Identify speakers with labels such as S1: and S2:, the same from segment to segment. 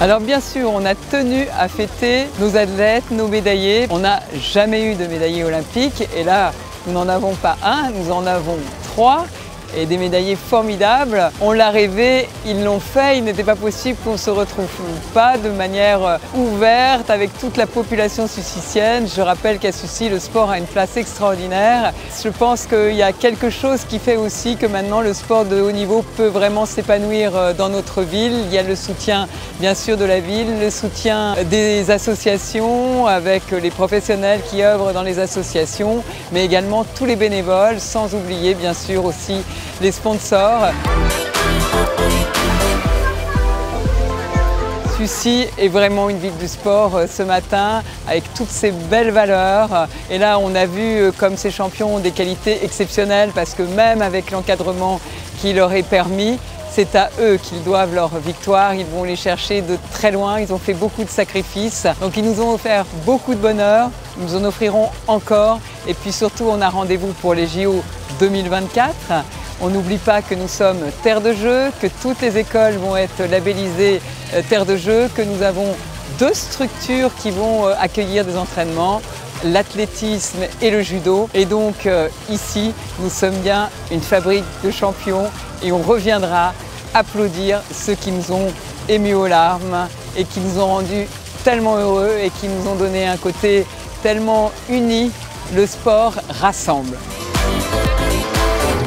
S1: Alors bien sûr, on a tenu à fêter nos athlètes, nos médaillés. On n'a jamais eu de médaillé olympique et là, nous n'en avons pas un, nous en avons 3. Et des médaillés formidables. On l'a rêvé, ils l'ont fait, il n'était pas possible qu'on ne se retrouve pas de manière ouverte avec toute la population sussicienne. Je rappelle qu'à Sucy, le sport a une place extraordinaire. Je pense qu'il y a quelque chose qui fait aussi que maintenant le sport de haut niveau peut vraiment s'épanouir dans notre ville. Il y a le soutien bien sûr de la ville, le soutien des associations avec les professionnels qui œuvrent dans les associations, mais également tous les bénévoles, sans oublier bien sûr aussi les sponsors. Sucy est vraiment une ville du sport ce matin avec toutes ces belles valeurs. Et là, on a vu comme ces champions ont des qualités exceptionnelles parce que même avec l'encadrement qui leur est permis, c'est à eux qu'ils doivent leur victoire. Ils vont les chercher de très loin. Ils ont fait beaucoup de sacrifices. Donc ils nous ont offert beaucoup de bonheur. Ils nous en offriront encore. Et puis surtout, on a rendez-vous pour les JO 2024. On n'oublie pas que nous sommes terre de jeu, que toutes les écoles vont être labellisées terre de jeu, que nous avons 2 structures qui vont accueillir des entraînements, l'athlétisme et le judo. Et donc ici, nous sommes bien une fabrique de champions et on reviendra applaudir ceux qui nous ont émus aux larmes et qui nous ont rendus tellement heureux et qui nous ont donné un côté tellement uni. Le sport rassemble.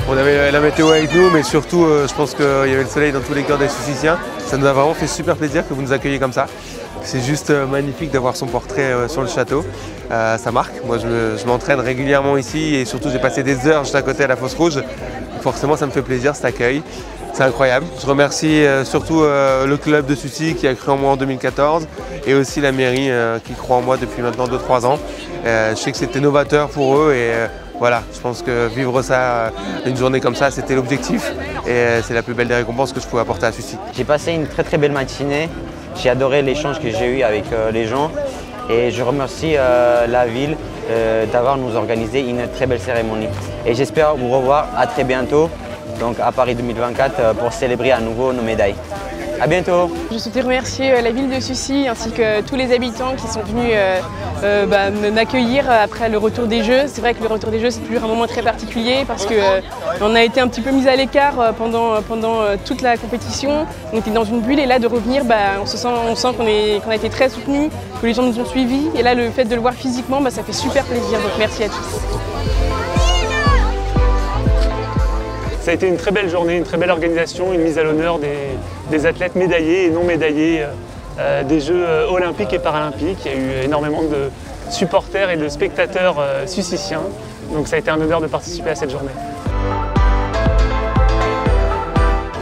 S2: On avait la météo avec nous, mais surtout, je pense qu'il y avait le soleil dans tous les cœurs des Sucyciens. Ça nous a vraiment fait super plaisir que vous nous accueilliez comme ça. C'est juste magnifique d'avoir son portrait sur le château. Ça marque. Moi, je m'entraîne régulièrement ici et surtout, j'ai passé des heures juste à côté à la Fosse Rouge. Forcément, ça me fait plaisir cet accueil. C'est incroyable. Je remercie surtout le club de Sucy qui a cru en moi en 2014 et aussi la mairie qui croit en moi depuis maintenant 2-3 ans. Je sais que c'était novateur pour eux et voilà, je pense que vivre ça, une journée comme ça, c'était l'objectif et c'est la plus belle des récompenses que je pouvais apporter à Sucy.
S3: J'ai passé une très belle matinée, j'ai adoré l'échange que j'ai eu avec les gens et je remercie la ville d'avoir nous organisé une très belle cérémonie. Et j'espère vous revoir à très bientôt, donc à Paris 2024 pour célébrer à nouveau nos médailles. À bientôt.
S4: Je souhaitais remercier la ville de Sucy ainsi que tous les habitants qui sont venus m'accueillir après le retour des Jeux. C'est vrai que le retour des Jeux c'est toujours un moment très particulier parce qu'on a été un petit peu mis à l'écart pendant toute la compétition. On était dans une bulle et là de revenir, on sent qu'on a été très soutenus, que les gens nous ont suivis et là le fait de le voir physiquement, ça fait super plaisir. Donc merci à tous.
S5: Ça a été une très belle journée, une très belle organisation, une mise à l'honneur des athlètes médaillés et non médaillés des Jeux olympiques et paralympiques. Il y a eu énormément de supporters et de spectateurs sucyciens. Donc ça a été un honneur de participer à cette journée.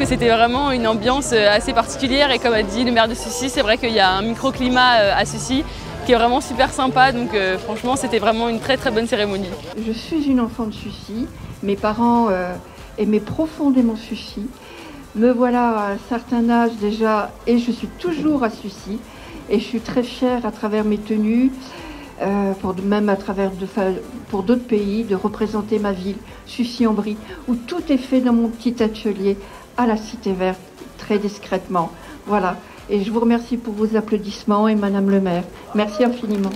S6: C'était vraiment une ambiance assez particulière et comme a dit le maire de Sucy, c'est vrai qu'il y a un microclimat à Sucy qui est vraiment super sympa. Donc franchement, c'était vraiment une très bonne cérémonie.
S7: Je suis une enfant de Sucy. Mes parents aimaient profondément Sucy. Me voilà à un certain âge déjà et je suis toujours à Sucy. Et je suis très fière à travers mes tenues, même à travers pour d'autres pays, de représenter ma ville, Sucy-en-Brie, où tout est fait dans mon petit atelier à la Cité Verte, très discrètement. Voilà. Et je vous remercie pour vos applaudissements et Madame le maire. Merci infiniment.